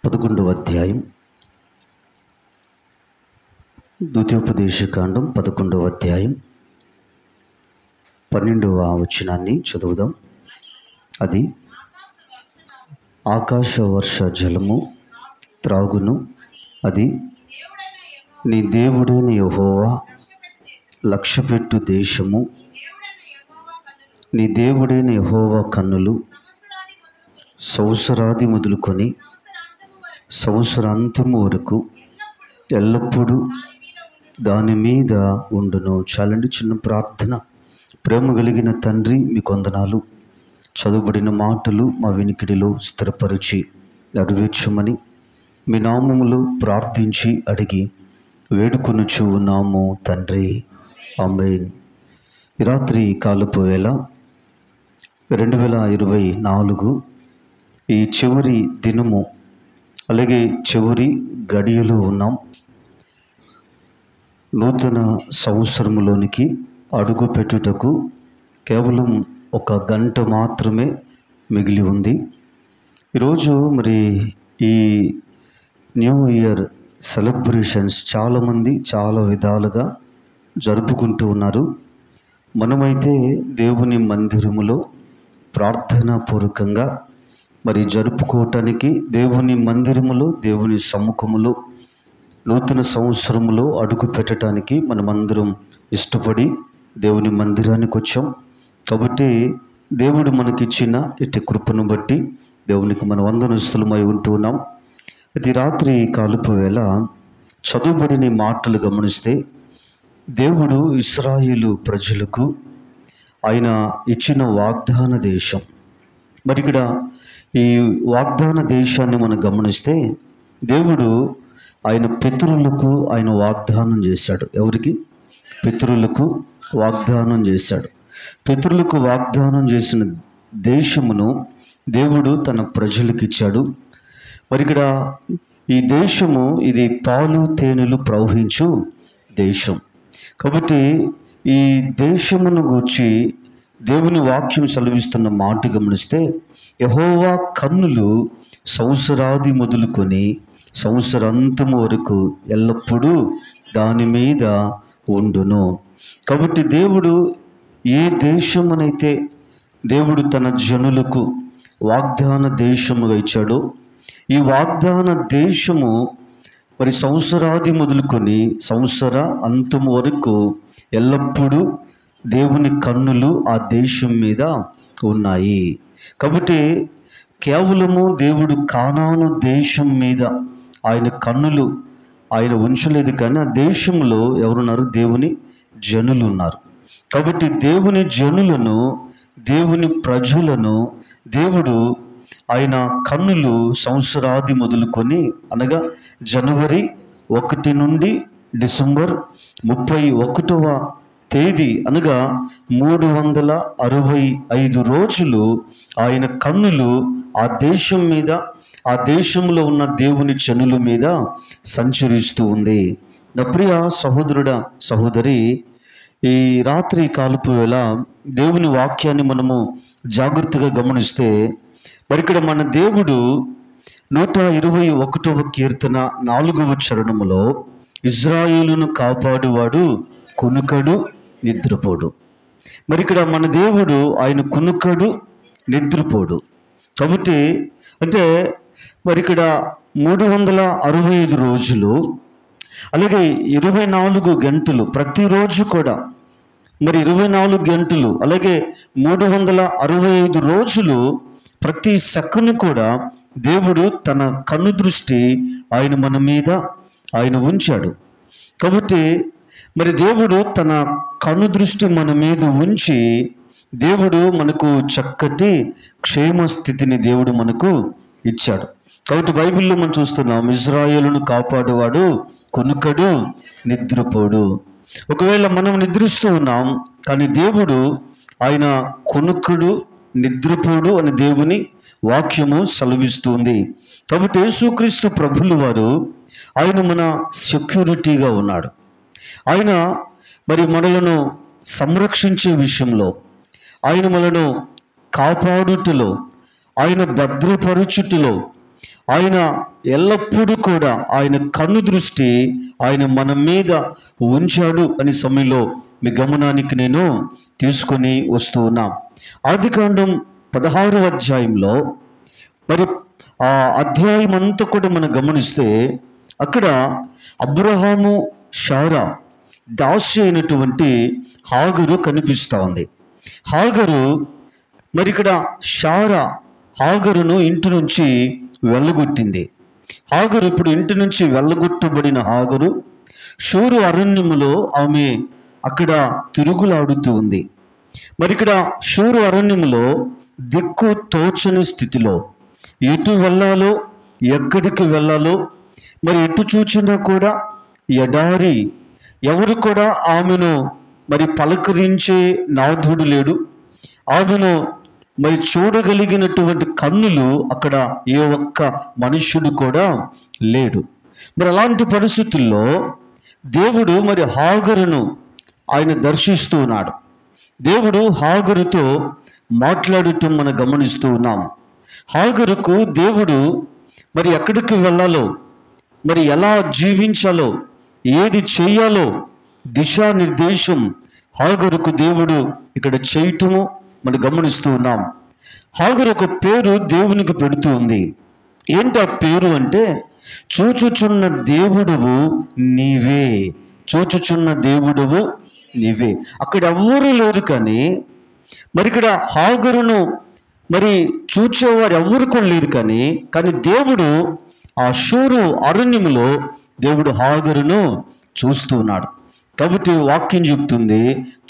11వ అధ్యాయం, ద్వితీయోపదేశకాండం 11వ అధ్యాయం 12వ వచనాన్ని చదువుదాం. అది ఆకాశ వర్ష జలము త్రాగును, అది నీ దేవుడైన యెహోవా లక్ష్యపెట్టు దేశము, నీ దేవుడైన యెహోవా కన్నులు సంవత్సరాది మొదలుకొని సంవత్సరాంతము వరకు ఎల్లప్పుడూ దాని మీద ఉండును. చాలండి, చిన్న ప్రార్థన. ప్రేమ కలిగిన తండ్రి, మీ కొందనాలు. చదువుబడిన మాటలు మా వినికిడిలో స్థిరపరిచి నెరవేర్చమని మీ నామములో ప్రార్థించి అడిగి వేడుకొనుచు ఉన్నాము తండ్రి, ఆమేన్. ఈ రాత్రి కాలపు వేళ 2024 ఈ చివరి దినము, అలాగే చివరి గడియలో ఉన్నాం. నూతన సంవత్సరంలోనికి అడుగు పెట్టుటకు కేవలం 1 గంట మాత్రమే మిగిలి ఉంది. ఈరోజు మరి ఈ న్యూ ఇయర్ సెలబ్రేషన్స్ చాలామంది చాలా విధాలుగా జరుపుకుంటూ ఉన్నారు. మనమైతే దేవుని మందిరములో ప్రార్థనాపూర్వకంగా మరి జరుపుకోవటానికి, దేవుని మందిరములో, దేవుని సముఖములో నూతన సంవత్సరంలో అడుగు పెట్టడానికి మనమందరం ఇష్టపడి దేవుని మందిరానికి వచ్చాం. కాబట్టి దేవుడు మనకిచ్చిన ఇట్టి కృపను బట్టి దేవునికి మనం వందనస్తులమై ఉంటూ ఉన్నాం. ఇది రాత్రి కాలుపు వేళ చదువుబడిన మాటలు గమనిస్తే, దేవుడు ఇశ్రాయేలు ప్రజలకు ఆయన ఇచ్చిన వాగ్దాన దేశం. మరి ఇక్కడ ఈ వాగ్దాన దేశాన్ని మనం గమనిస్తే, దేవుడు ఆయన పితరులకు ఆయన వాగ్దానం చేశాడు. ఎవరికి? పితరులకు వాగ్దానం చేశాడు. పితరులకు వాగ్దానం చేసిన దేశమును దేవుడు తన ప్రజలకు ఇచ్చాడు. మరి ఇక్కడ ఈ దేశము ఇది పాలు తేనెలు ప్రవహించు దేశం. కాబట్టి ఈ దేశమును గూర్చి దేవుని వాక్యం సెలవిస్తున్న మాట గమనిస్తే, యెహోవా కన్నులు సంవత్సరాది మొదలుకొని సంవత్సరాంతము వరకు ఎల్లప్పుడూ దాని మీద ఉండును. కాబట్టి దేవుడు ఏ దేశమునైతే దేవుడు తన జనులకు వాగ్దాన దేశముగా ఇచ్చాడో, ఈ వాగ్దాన దేశము మరి సంవత్సరాది మొదలుకొని సంవత్సర అంతము వరకు ఎల్లప్పుడూ దేవుని కన్నులు ఆ దేశం మీద ఉన్నాయి. కాబట్టి కేవలము దేవుడు కానాను దేశం మీద ఆయన కన్నులు ఆయన ఉంచలేదు, కానీ ఆ దేశంలో ఎవరున్నారు? దేవుని జనులు ఉన్నారు. కాబట్టి దేవుని జనులను, దేవుని ప్రజలను దేవుడు ఆయన కన్నులు సంవత్సరాది మొదలుకొని, అనగా జనవరి 1 నుండి డిసెంబర్ 31వ తేదీ, అనగా 365 రోజులు ఆయన కన్నులు ఆ దేశం మీద, ఆ దేశంలో ఉన్న దేవుని జనుల మీద సంచరిస్తూ ఉంది. నా ప్రియ సహోదరుడా, సహోదరి, ఈ రాత్రి కాలుపు వేళ దేవుని వాక్యాన్ని మనము జాగ్రత్తగా గమనిస్తే, మరి ఇక్కడ మన దేవుడు 121వ కీర్తన 4వ చరణములో, ఇజ్రాయేలును కాపాడువాడు కునుకడు నిద్రపోడు. మరి ఇక్కడ మన దేవుడు ఆయన కునుకడు నిద్రపోడు. కాబట్టి అంటే మరి ఇక్కడ 365 రోజులు, అలాగే 24 గంటలు, ప్రతిరోజు కూడా మరి 24 గంటలు, అలాగే 365 రోజులు, ప్రతి సెకను కూడా దేవుడు తన కన్ను దృష్టి ఆయన మన మీద ఆయన ఉంచాడు. కాబట్టి మరి దేవుడు తన కన్ను దృష్టి మన మీద ఉంచి, దేవుడు మనకు చక్కటి క్షేమ స్థితిని దేవుడు మనకు ఇచ్చాడు. కాబట్టి బైబిల్లో మనం చూస్తున్నాం, ఇజ్రాయేలును కాపాడువాడు కునుకడు నిద్రపోడు. ఒకవేళ మనం నిద్రిస్తూ ఉన్నాం, కానీ దేవుడు ఆయన కునుకడు నిద్రపోడు అని దేవుని వాక్యము సెలవిస్తుంది. కాబట్టి యేసుక్రీస్తు ప్రభులు వారు ఆయన మన సెక్యూరిటీగా ఉన్నాడు. ఆయన మరి మనలను సంరక్షించే విషయంలో, ఆయన మనను కాపాడుటలో, ఆయన భద్రపరుచుటలో, ఆయన ఎల్లప్పుడూ కూడా ఆయన కన్ను దృష్టి ఆయన మన మీద ఉంచాడు అని సమయంలో మీ గమనానికి నేను తీసుకొని వస్తూ ఉన్నా. ఆదికాండం 16వ అధ్యాయంలో మరి ఆ అధ్యాయం అంతా కూడా మనం గమనిస్తే అక్కడ అబ్రహాము శారా దాసి అయినటువంటి హాగరు కనిపిస్తూ ఉంది. హాగరు మరి ఇక్కడ శారా హాగరును ఇంటి నుంచి వెళ్ళగొట్టింది. హాగరు ఇప్పుడు ఇంటి నుంచి వెళ్ళగొట్టబడిన హాగరు షూరు అరణ్యములో ఆమె అక్కడ తిరుగులాడుతూ ఉంది. మరి ఇక్కడ షూరు అరణ్యములో దిక్కు తోచని స్థితిలో ఎటు వెళ్ళాలో ఎక్కడికి వెళ్ళాలో మరి ఎటు చూచినా కూడా ఎడారి, ఎవరు కూడా ఆమెను మరి పలకరించే నాథుడు లేడు. ఆమెను మరి చూడగలిగినటువంటి కన్నులు అక్కడ ఏ ఒక్క మనుష్యుడు కూడా లేడు. మరి అలాంటి పరిస్థితుల్లో దేవుడు మరి హాగరును ఆయన దర్శిస్తూ ఉన్నాడు. దేవుడు హాగరుతో మాట్లాడటం మనం గమనిస్తూ ఉన్నాం. హాగరుకు దేవుడు మరి ఎక్కడికి వెళ్ళాలో, మరి ఎలా జీవించాలో, ఏది చేయాలో దిశానిర్దేశం హాగరుకు దేవుడు ఇక్కడ చేయటము మనం గమనిస్తూ ఉన్నాం. హాగరు ఒక పేరు దేవునికి పెడుతూ ఉంది. ఏంటి ఆ పేరు అంటే, చూచుచున్న దేవుడువు నీవే, చూచుచున్న దేవుడువు నీవే. అక్కడ ఎవ్వరూ లేరు, కానీ మరి ఇక్కడ హాగరును మరి చూచేవారు ఎవ్వరు కూడా లేరు, కానీ దేవుడు ఆ షూరు అరణ్యములో దేవుడు హాగరును చూస్తూ ఉన్నాడు. కాబట్టి వాక్యం చెప్తుంది,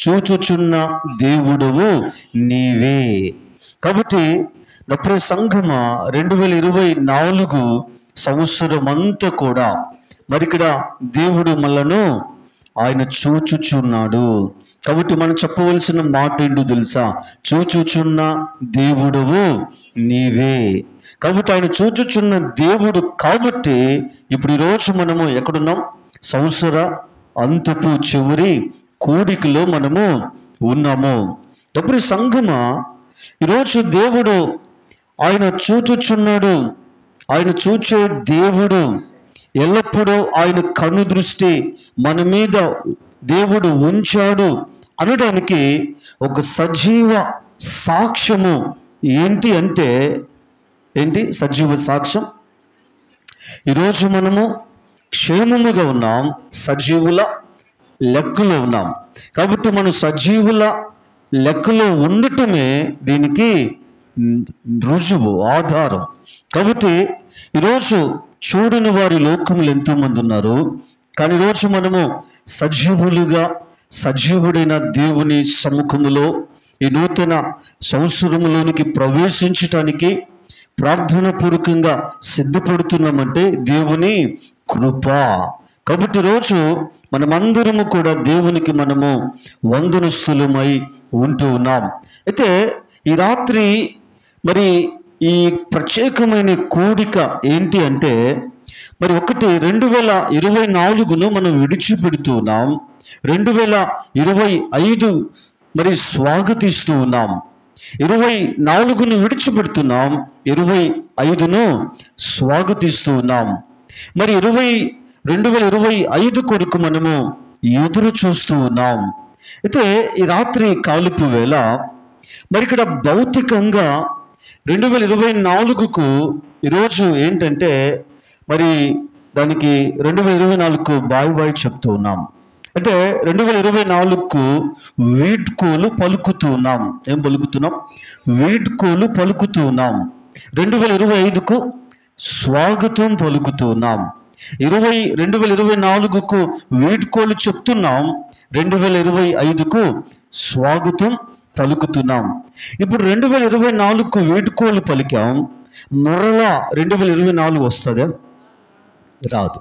చూచుచున్న దేవుడువు నీవే. కాబట్టి నా ప్రియ సంఘమా, 2024 సంవత్సరం అంతా కూడా మరి ఇక్కడ దేవుడు మనలను ఆయన చూచుచున్నాడు. కాబట్టి మనం చెప్పవలసిన మాట ఏంటో తెలుసా? చూచుచున్న దేవుడువు నీవే. కాబట్టి ఆయన చూచుచున్న దేవుడు కాబట్టి ఇప్పుడు ఈరోజు మనము ఎక్కడున్నాం? సంవత్సర అంతపు చివరి కూడికలో మనము ఉన్నాము. అప్పుడు సంఘమా, ఈరోజు దేవుడు ఆయన చూచుచున్నాడు. ఆయన చూచే దేవుడు, ఎల్లప్పుడూ ఆయన కన్ను దృష్టి మన మీద దేవుడు ఉంచాడు అనడానికి ఒక సజీవ సాక్ష్యము ఏంటి అంటే, సజీవ సాక్ష్యం? ఈరోజు మనము క్షేమముగా ఉన్నాం, సజీవుల లెక్కలో ఉన్నాం. కాబట్టి మనం సజీవుల లెక్కలో ఉండటమే దీనికి రుజువు, ఆధారం. కాబట్టి ఈరోజు చూడని వారి లోకములు ఎంతోమంది ఉన్నారు, కానీ ఈరోజు మనము సజీవులుగా, సజీవుడైన దేవుని సముఖములో ఈ నూతన సంవత్సరంలోనికి ప్రవేశించటానికి ప్రార్థన పూర్వకంగా సిద్ధపడుతున్నామంటే దేవుని కృప. కాబట్టి ఈరోజు మనమందరము కూడా దేవునికి మనము వందనస్తులమై ఉంటూ ఉన్నాం. అయితే ఈ రాత్రి మరి ఈ ప్రత్యేకమైన కూడిక ఏంటి అంటే, మరి 2024ను మనం విడిచిపెడుతూ ఉన్నాం, 2025 మరి స్వాగతిస్తూ ఉన్నాం. 24ను విడిచిపెడుతున్నాం, 25ను స్వాగతిస్తూ ఉన్నాం. మరి 2025 కొరకు మనము ఎదురు చూస్తూ ఉన్నాం. అయితే ఈ రాత్రి కాలుపు వేళ మరి ఇక్కడ భౌతికంగా 2024కు ఈరోజు ఏంటంటే మరి దానికి 2024కు బాయ్ చెప్తూ ఉన్నాం. అంటే 2024కు వీడ్కోలు పలుకుతూ ఉన్నాం. ఏం పలుకుతున్నాం? వీడ్కోలు పలుకుతూ ఉన్నాం. 2025కు స్వాగతం పలుకుతూ ఉన్నాం. 2024కు వీడ్కోలు చెప్తున్నాం, 2025కు స్వాగతం పలుకుతున్నాం. ఇప్పుడు 2024కు వీడ్కోలు పలికాం, మరలా 2024 వస్తుందా? రాదు.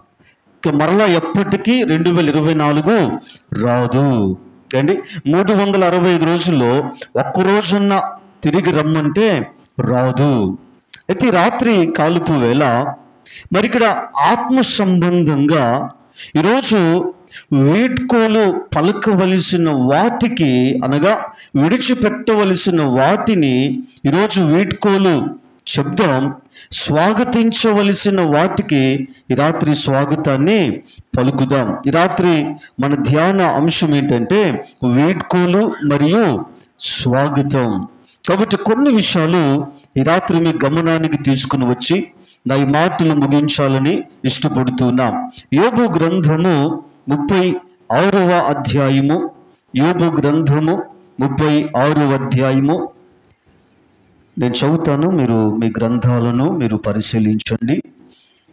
మరలా ఎప్పటికీ 2024 రాదు అండి. 365 రోజుల్లో ఒక్కరోజున్న తిరిగి రమ్మంటే రాదు. అయితే రాత్రి కాలుపు వేళ మరి ఇక్కడ ఆత్మ సంబంధంగా ఈరోజు వీడ్కోలు పలకవలసిన వాటికి, అనగా విడిచిపెట్టవలసిన వాటిని ఈరోజు వీడ్కోలు చెప్దాం. స్వాగతించవలసిన వాటికి ఈ రాత్రి స్వాగతాన్ని పలుకుదాం. ఈ రాత్రి మన ధ్యాన అంశం ఏంటంటే వేడ్కోలు మరియు స్వాగతం. కాబట్టి కొన్ని విషయాలు ఈ రాత్రి మీ గమనానికి తీసుకుని వచ్చి నా ఈ మాటలు ముగించాలని ఇష్టపడుతున్నాం. యోబు గ్రంథము 36వ అధ్యాయము, యోబు గ్రంథము 36వ అధ్యాయము నేను చదువుతాను, మీరు మీ గ్రంథాలను మీరు పరిశీలించండి.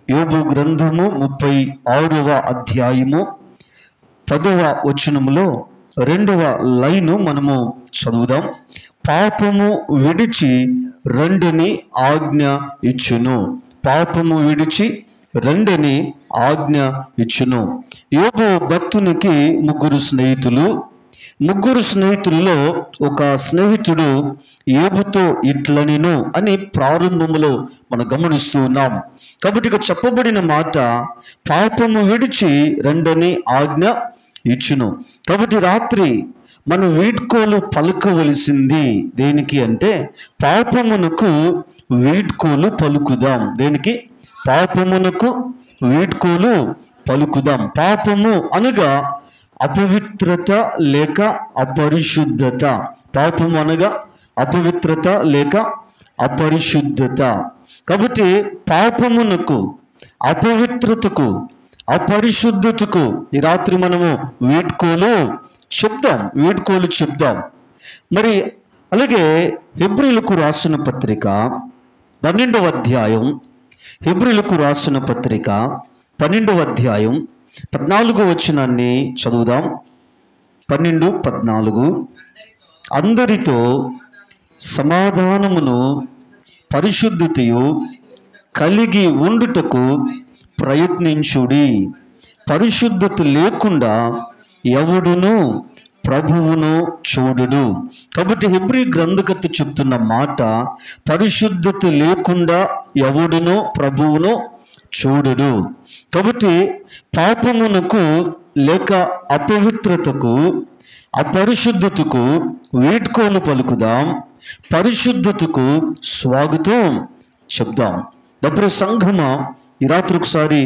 యోబు గ్రంథము 36వ అధ్యాయము 10వ వచనములో 2వ లైను మనము చదువుదాం. పాపము విడిచి రెండని ఆజ్ఞ ఇచ్చును. పాపము విడిచి రెండని ఆజ్ఞ ఇచ్చును. యోబు భక్తునికి ముగ్గురు స్నేహితులలో ఒక స్నేహితుడు యోబుతో ఇట్లనెను అని ప్రారంభములో మనం గమనిస్తూ ఉన్నాం. కాబట్టి ఇక చెప్పబడిన మాట పాపము విడిచి రెండని ఆజ్ఞ ఇచ్చును. కాబట్టి రాత్రి మనం వీడ్కోలు పలుకవలసింది దేనికి అంటే పాపమునకు వీడ్కోలు పలుకుదాం. దేనికి? పాపమునకు వీడ్కోలు పలుకుదాం. పాపము అనగా అపవిత్రత లేక అపరిశుద్ధత. పాపము అనగా అపవిత్రత లేక అపరిశుద్ధత. కాబట్టి పాపమునకు, అపవిత్రతకు, అపరిశుద్ధతకు ఈ రాత్రి మనము వీడ్కోలు చెప్దాం. మరి అలాగే హెబ్రీలకు రాసిన పత్రిక 12వ అధ్యాయం, హెబ్రీలకు రాసిన పత్రిక 12వ అధ్యాయం 14వ వచనాన్ని చదువుదాం. 12:14 అందరితో సమాధానమును పరిశుద్ధతయు కలిగి ఉండుటకు ప్రయత్నించుడి. పరిశుద్ధత లేకుండా ఎవడును ప్రభువును చూడడు. కాబట్టి హెబ్రీ గ్రంథకర్త చెప్తున్న మాట పరిశుద్ధత లేకుండా ఎవడును ప్రభువును చూడడు. కాబట్టి పాపమునకు లేక అపవిత్రతకు, అపరిశుద్ధతకు వీడ్కోలు పలుకుదాం, పరిశుద్ధతకు స్వాగతం చెప్దాం. డబ్బు సంఘమ ఈ రాత్రి ఒకసారి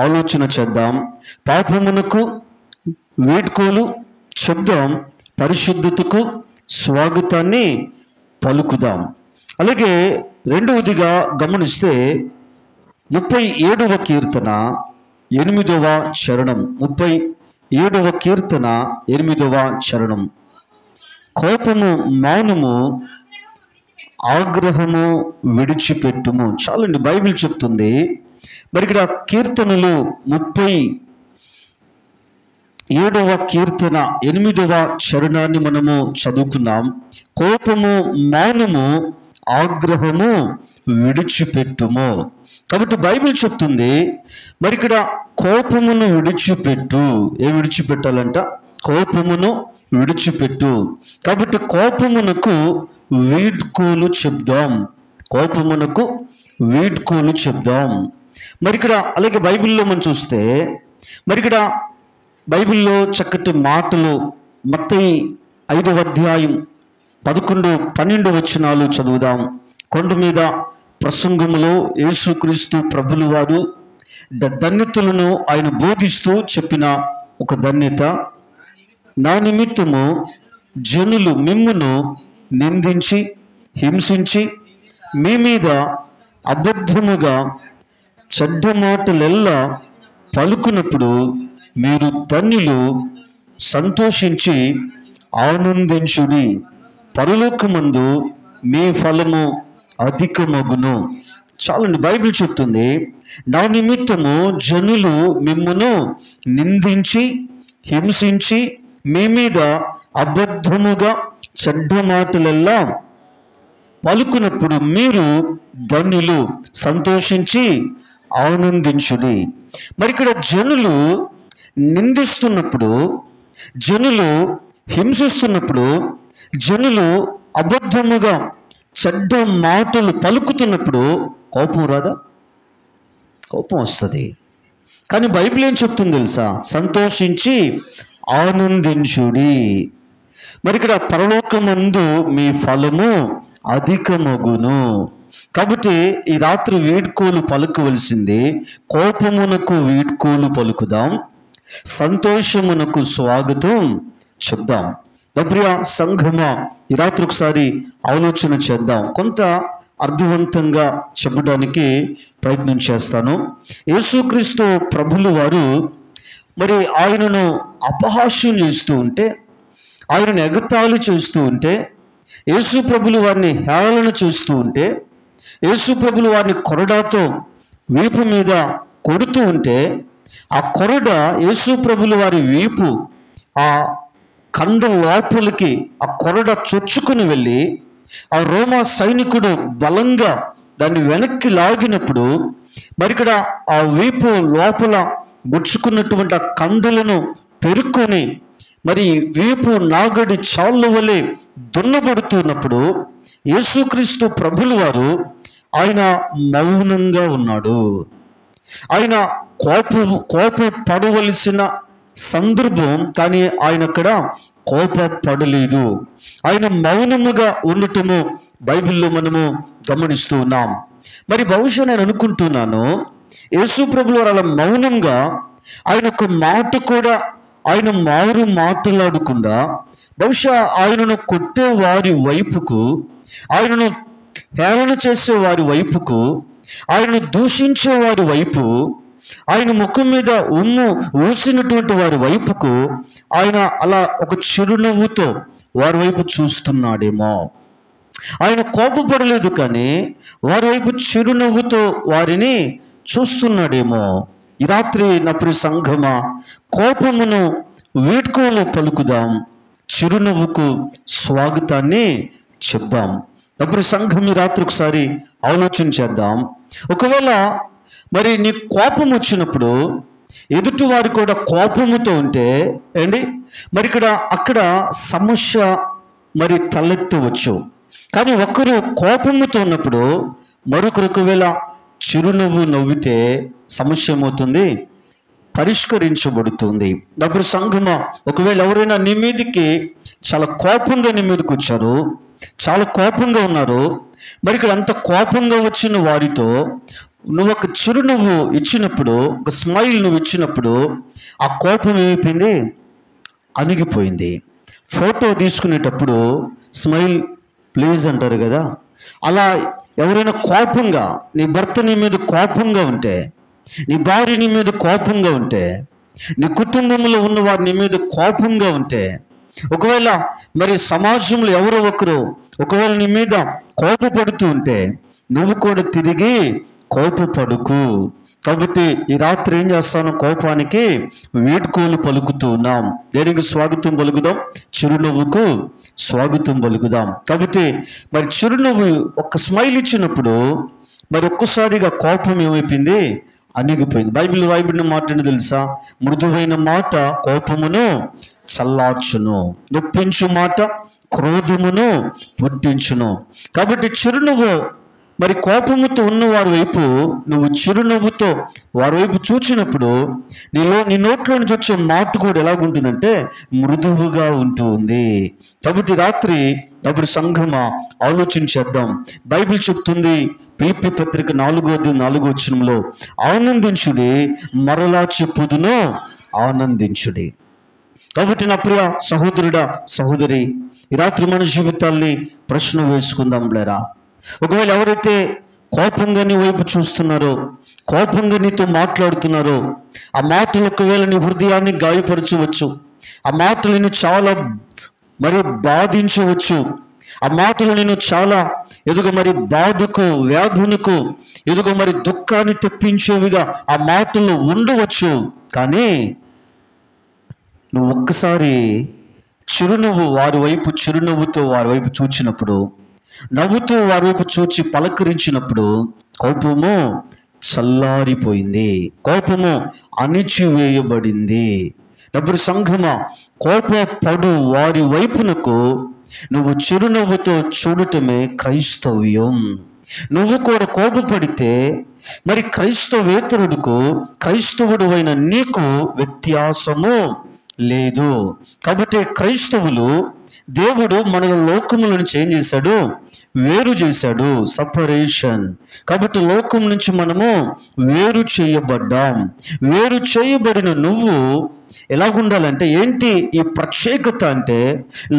ఆలోచన చేద్దాం. పాపమునకు వీడ్కోలు చెప్దాం, పరిశుద్ధతకు స్వాగతాన్ని పలుకుదాం. అలాగే రెండవదిగా గమనిస్తే 37వ కీర్తన 8వ చరణం, 37వ కీర్తన 8వ చరణం. కోపము మౌనము, ఆగ్రహము విడిచిపెట్టుము. చాలండి, బైబిల్ చెప్తుంది. మరి ఇక్కడ కీర్తనలు 37వ కీర్తన 8వ చరణాన్ని మనము చదువుకున్నాం. కోపము మౌనము, ఆగ్రహము విడిచిపెట్టుము. కాబట్టి బైబిల్ చెప్తుంది మరి ఇక్కడ కోపమును విడిచిపెట్టు. ఏం విడిచిపెట్టాలంట? కోపమును విడిచిపెట్టు. కాబట్టి కోపమునకు వీడ్కోలు చెప్దాం. కోపమునకు వీడ్కోలు చెప్దాం. మరి ఇక్కడ అలాగే బైబిల్లో మనం చూస్తే మరి ఇక్కడ బైబిల్లో చక్కటి మాటలు మత్తయి 5వ అధ్యాయం 11-12 వచనాలు చదువుదాం. కొండ మీద ప్రసంగములో యేసుక్రీస్తు ప్రభులు వారు ధన్యతలను ఆయన బోధిస్తూ చెప్పిన ఒక ధన్యత, నా నిమిత్తము జనులు మిమ్మును నిందించి హింసించి మీ మీద అబద్ధముగా చెడ్డ మాటలెల్లా పలుకున్నప్పుడు మీరు ధన్యులు, సంతోషించి ఆనందించుడి. పరలోకమందు మీ ఫలము అధికమగును. చాలండి, బైబిల్ చెప్తుంది నా నిమిత్తము జనులు మిమ్మును నిందించి హింసించి మీ మీద అబద్ధముగా చెడ్డ మాటలెల్లా పలుకున్నప్పుడు మీరు ధన్యులు, సంతోషించి ఆనందించుడి. మరి ఇక్కడ జనులు నిందిస్తున్నప్పుడు, జనులు హింసిస్తున్నప్పుడు, జనులు అబద్ధముగా చెడ్డ మాటలు పలుకుతున్నప్పుడు కోపం రాదా? కోపం వస్తుంది. కానీ బైబిల్ ఏం చెప్తుంది తెలుసా? సంతోషించి ఆనందించుడి. మరి ఇక్కడ పరలోకమందు మీ ఫలము అధికమగును. కాబట్టి ఈ రాత్రి వీడ్కోలు పలుకవలసింది, కోపమునకు వీడ్కోలు పలుకుదాం, సంతోషమునకు స్వాగతం చెప్దాం. ప్రియ సంఘమా, ఈ రాత్రి ఒకసారి ఆలోచన చేద్దాం. కొంత అర్థవంతంగా చెప్పడానికి ప్రయత్నం చేస్తాను. యేసుక్రీస్తు ప్రభులు వారు మరి ఆయనను అపహాస్యం చేస్తూ ఉంటే, ఆయనను ఎగతాళి చేస్తూ ఉంటే, యేసు ప్రభులు వారిని హేళన చేస్తూ ఉంటే, యేసు ప్రభులు వారిని కొరడాతో వీపు మీద కొడుతూ ఉంటే, ఆ కొరడ యేసు ప్రభులు వారి వీపు ఆ కండం లోపలికి ఆ కొరడ చొచ్చుకుని వెళ్ళి ఆ రోమా సైనికుడు బలంగా దాన్ని వెనక్కి లాగినప్పుడు మరి ఇక్కడ ఆ వీపు లోపల గుచ్చుకున్నటువంటి ఆ కండలను పెరుక్కొని మరి వీపు నాగడి చాళ్ళ వలె దున్నబడుతున్నప్పుడు యేసుక్రీస్తు ప్రభులు వారు ఆయన మౌనంగా ఉన్నాడు. ఆయన కోప పడవలసిన సందర్భం, కానీ ఆయన అక్కడ కోప పడలేదు. ఆయన మౌనముగా ఉండటము బైబిల్లో మనము గమనిస్తూ ఉన్నాం. మరి బహుశా నేను అనుకుంటున్నాను, యేసు ప్రభులు వారు అలా మౌనంగా ఆయన ఒక మాట కూడా ఆయన మారు మాట్లాడకుండా, బహుశా ఆయనను కొట్టే వారి వైపుకు, ఆయనను హేళన చేసే వారి వైపుకు, ఆయనను దూషించే వారి వైపు, ఆయన ముఖం మీద ఉమ్ము ఊసినటువంటి వారి వైపుకు ఆయన అలా ఒక చిరునవ్వుతో వారి వైపు చూస్తున్నాడేమో. ఆయన కోపపడలేదు, కానీ వారి వైపు చిరునవ్వుతో వారిని చూస్తున్నాడేమో. ఈ రాత్రి నా ప్రియ సంఘమా, కోపమును వీడ్కోలు పలుకుదాం, చిరునవ్వుకు స్వాగతాన్ని చెప్దాం. నా ప్రియ సంఘం, ఈ రాత్రి ఒకసారి ఆలోచన చేద్దాం. ఒకవేళ మరి నీ కోపం వచ్చినప్పుడు ఎదుటి వారు కూడా కోపముతో ఉంటే మరి అక్కడ సమస్య మరి తలెత్తవచ్చు. కానీ ఒకరు కోపముతో ఉన్నప్పుడు మరొకరు ఒకవేళ చిరునవ్వు నవ్వితే సమస్య ఏమవుతుంది? పరిష్కరించబడుతుంది. డబ్బు సంఘమా, ఒకవేళ ఎవరైనా నీ మీదకి చాలా కోపంగా నీ మీదకి వచ్చారు, చాలా కోపంగా ఉన్నారు, మరి ఇక్కడ అంత కోపంగా వచ్చిన వారితో నువ్వు ఒక చిరునవ్వు ఇచ్చినప్పుడు, ఒక స్మైల్ నువ్వు ఇచ్చినప్పుడు ఆ కోపం ఏమైపోయింది? అణిగిపోయింది. ఫోటో తీసుకునేటప్పుడు స్మైల్ ప్లీజ్ అంటారు కదా, అలా ఎవరైనా కోపంగా, నీ భర్త నీ మీద కోపంగా ఉంటే, నీ భార్య నీ మీద కోపంగా ఉంటే, నీ కుటుంబంలో ఉన్న వారు నీ మీద కోపంగా ఉంటే, ఒకవేళ మరి సమాజంలో ఎవరో ఒకరు ఒకవేళ నీ మీద కోపపడుతూ ఉంటే నువ్వు కూడా తిరిగి కోపపడుకు. కాబట్టి ఈ రాత్రి ఏం చేస్తాను? కోపానికి వీడ్కోలు పలుకుతూ ఉన్నాం. దేనికి స్వాగతం పలుకుదాం? చిరునవ్వుకు స్వాగతం పలుకుదాం. కాబట్టి మరి చిరునవ్వు ఒక స్మైల్ ఇచ్చినప్పుడు మరి ఒక్కసారిగా కోపం ఏమైపోయింది? అణిగిపోయింది. బైబిల్ రాయబడిన మాట ఏంటో తెలుసా? మృదువైన మాట కోపమును చల్లార్చును, నొప్పించు మాట క్రోధమును పుట్టించును. కాబట్టి చిరునవ్వు మరి కోపముతో ఉన్న వారి వైపు నువ్వు చిరునవ్వుతో వారి వైపు చూచినప్పుడు నీ నోట్లో నుంచి వచ్చే మాట కూడా ఎలాగుంటుందంటే మృదువుగా ఉంటుంది. కాబట్టి రాత్రి అప్పుడు సంఘమా ఆలోచించేద్దాం. బైబిల్ చెప్తుంది, ఫిలిప్పీ పత్రిక 4:4 ఆనందించుడి, మరలా చెప్పుదును ఆనందించుడి. కాబట్టి నా ప్రియ సహోదరుడా, సహోదరి, ఈ రాత్రి మన జీవితాల్ని ప్రశ్న వేసుకుందాం లేరా. ఒకవేళ ఎవరైతే కోపంగా నీ వైపు చూస్తున్నారో, కోపంగా నీతో మాట్లాడుతున్నారో, ఆ మాటలు ఒకవేళ నీ హృదయాన్ని గాయపరచవచ్చు, ఆ మాటలు నేను చాలా మరి బాధించవచ్చు, ఆ మాటలు నేను చాలా ఎదుగు మరి బాధకు, వ్యాధులకు, ఎదుగు మరి దుఃఖాన్ని తెప్పించేవిగా ఆ మాటలు ఉండవచ్చు. కానీ నువ్వు ఒక్కసారి చిరునవ్వు వారి వైపు, చిరునవ్వుతో వారి వైపు చూచినప్పుడు, నవ్వుతూ వారి వైపు చూచి పలకరించినప్పుడు కోపము చల్లారిపోయింది, కోపము అణిచివేయబడింది. డబ్బు సంఘమా, కోపపడు వారి వైపునకు నువ్వు చిరునవ్వుతో చూడటమే క్రైస్తవ్యం. నువ్వు కూడా కోపపడితే మరి క్రైస్తవేతరుడుకు, క్రైస్తవుడు అయిన నీకు వ్యత్యాసము లేదు. కాబట్టి క్రైస్తవులు దేవుడు మన లోకముల నుంచి ఏం చేశాడు? వేరు చేశాడు, సపరేషన్. కాబట్టి లోకం నుంచి మనము వేరు చేయబడ్డాం. వేరు చేయబడిన నువ్వు ఎలాగుండాలంటే ఏంటి ఈ ప్రత్యేకత అంటే,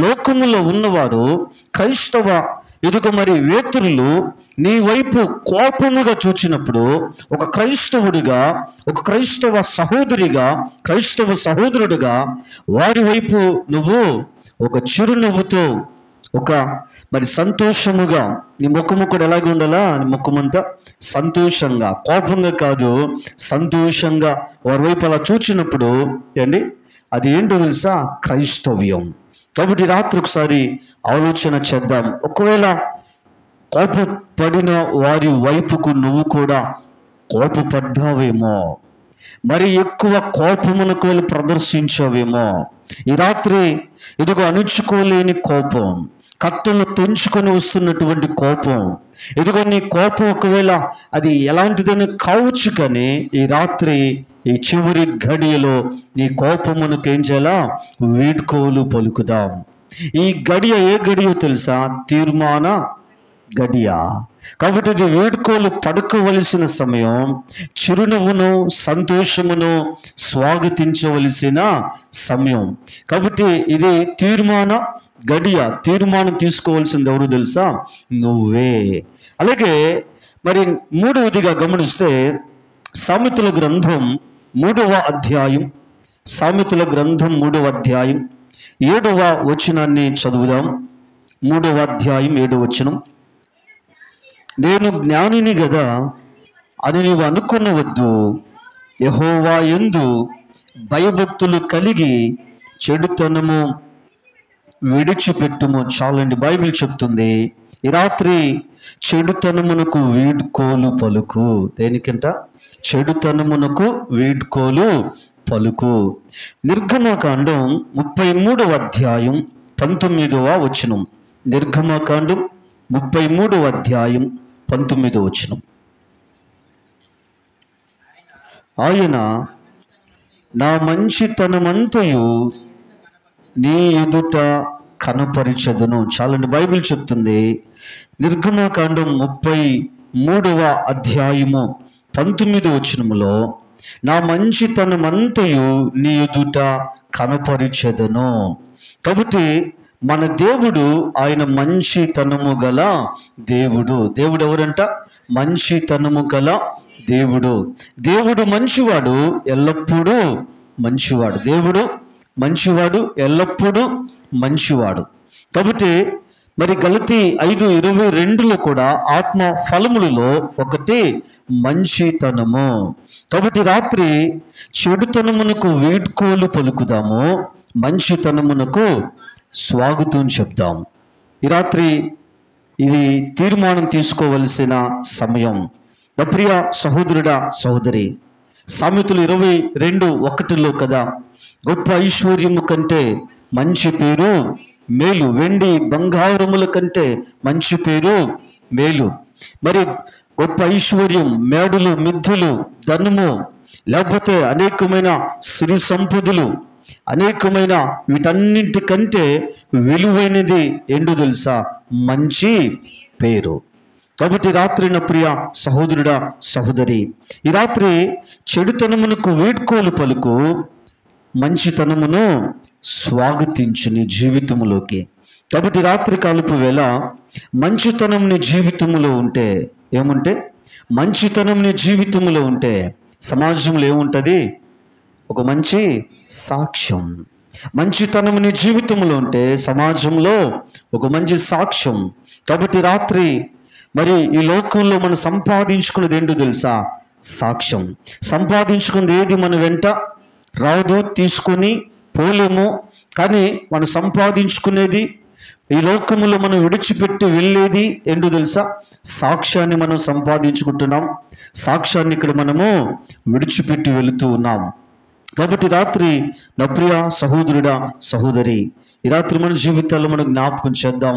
లోకములో ఉన్నవారు క్రైస్తవ ఎదుక మరి వేతురులు నీ వైపు కోపముగా చూచినప్పుడు, ఒక క్రైస్తవుడిగా, ఒక క్రైస్తవ సహోదరిగా, క్రైస్తవ సహోదరుడిగా వారి వైపు నువ్వు ఒక చిరునవ్వుతో, ఒక మరి సంతోషముగా, నీ ముఖము కూడా ఎలాగ ఉండాలా? నీ ముఖమంతా సంతోషంగా, కోపంగా కాదు, సంతోషంగా వారి వైపు అలా చూచినప్పుడు ఏంటి అది ఏంటో తెలుసా? క్రైస్తవ్యం. కాబట్టి రాత్రి ఒకసారి ఆలోచన చేద్దాం. ఒకవేళ కోపపడిన వారి వైపుకు నువ్వు కూడా కోపపడ్డావేమో, మరి ఎక్కువ కోపమునకు వెళ్ళి ప్రదర్శించావేమో. ఈ రాత్రి ఇదిగో అణుచుకోలేని కోపం, కట్టలు తెంచుకొని వస్తున్నటువంటి కోపం, ఇదిగో నీ కోపం ఒకవేళ అది ఎలాంటిదని కావచ్చు, కానీ ఈ రాత్రి ఈ చివరి గడియలో నీ కోపమునకు ఏం చేయాలా? వీడ్కోలు పలుకుదాం. ఈ గడియ ఏ గడియో తెలుసా? తీర్మాన గడియ. కాబట్టి ఇది వేడుకోలు పడుకోవలసిన సమయం, చిరునవ్వును సంతోషమును స్వాగతించవలసిన సమయం. కాబట్టి ఇది తీర్మాన గడియ. తీర్మానం తీసుకోవాల్సింది ఎవరు తెలుసా? నువ్వే. అలాగే మరి మూడవదిగా గమనిస్తే సామెతల గ్రంథం 3వ అధ్యాయం, సామెతల గ్రంథం 3వ అధ్యాయం 7వ వచనాన్ని చదువుదాం. 3వ అధ్యాయం 7వ వచనం. నేను జ్ఞానిని గదా అని నీవు అనుకునవద్దు, యెహోవా యందు భయభక్తులు కలిగి చెడుతనము విడిచిపెట్టుము. చాలండి, బైబిల్ చెప్తుంది ఈ రాత్రి చెడుతనమునకు వీడ్కోలు పలుకు. దేనికంట? చెడుతనమునకు వీడ్కోలు పలుకు. నిర్గమకాండం 33వ అధ్యాయం 19వ వచనం. నిర్గమకాండం 33వ అధ్యాయం 19వ వచనం. ఆయన నా మంచితనమంతయు నీ ఎదుట కనపరిచెదను. చాలండి, బైబిల్ చెప్తుంది నిర్గమకాండం 33వ అధ్యాయము 19వ వచనములో, నా మంచితనమంతయు నీ ఎదుట కనపరిచెదను. కాబట్టి మన దేవుడు ఆయన మంచితనము గల దేవుడు. దేవుడు ఎవరంట? మంచితనము గల దేవుడు. దేవుడు మంచివాడు, ఎల్లప్పుడూ మంచివాడు. దేవుడు మంచివాడు, ఎల్లప్పుడూ మంచివాడు. కాబట్టి మరి గలతీ 5:22లో కూడా ఆత్మ ఫలములలో ఒకటి మంచితనము. కాబట్టి రాత్రి చెడుతనమునకు వీడ్కోలు పలుకుదాము, మంచితనమునకు స్వాగతం చెప్దాం. ఈ రాత్రి ఇది తీర్మానం తీసుకోవలసిన సమయం. నా ప్రియ సహోదరుడా, సహోదరి, సామెతలు 22:1లో కదా, గొప్ప ఐశ్వర్యము కంటే మంచి పేరు మేలు, వెండి బంగారముల కంటే మంచి పేరు మేలు. మరి గొప్ప ఐశ్వర్యం, మేడలు, మిద్దెలు, ధనము, లేకపోతే అనేకమైన సిరి సంపదలు, అనేకమైన వీటన్నింటికంటే విలువైనది ఏంటో తెలుసా? మంచి పేరు. కాబట్టి రాత్రి నా ప్రియ సహోదరుడా, సహోదరి, ఈ రాత్రి చెడుతనమునకు వీడ్కోలు పలుకు, మంచితనమును స్వాగతించు నీ జీవితములోకి. కాబట్టి రాత్రి కాలపు వేళ మంచితనం నీ జీవితంలో ఉంటే, ఏముంటే మంచితనం నీ జీవితంలో ఉంటే సమాజంలో ఏముంటుంది? ఒక మంచి సాక్ష్యం. మంచితనం నీ జీవితంలో ఉంటే సమాజంలో ఒక మంచి సాక్ష్యం. కాబట్టి రాత్రి మరి ఈ లోకంలో మనం సంపాదించుకున్నది ఏంటో తెలుసా? సాక్ష్యం. సంపాదించుకున్నది ఏది మన వెంట రాదు, తీసుకొని పోలేము. కానీ మనం సంపాదించుకునేది, ఈ లోకములో మనం విడిచిపెట్టి వెళ్ళేది ఏంటో తెలుసా? సాక్ష్యాన్ని మనం సంపాదించుకుంటున్నాం. సాక్ష్యాన్ని ఇక్కడ మనము విడిచిపెట్టి వెళుతూ ఉన్నాం. కాబట్టి రాత్రి నా ప్రియ సహోదరుడా, సహోదరి, ఈ రాత్రి మన జీవితాల్లో మనం జ్ఞాపకం చేద్దాం.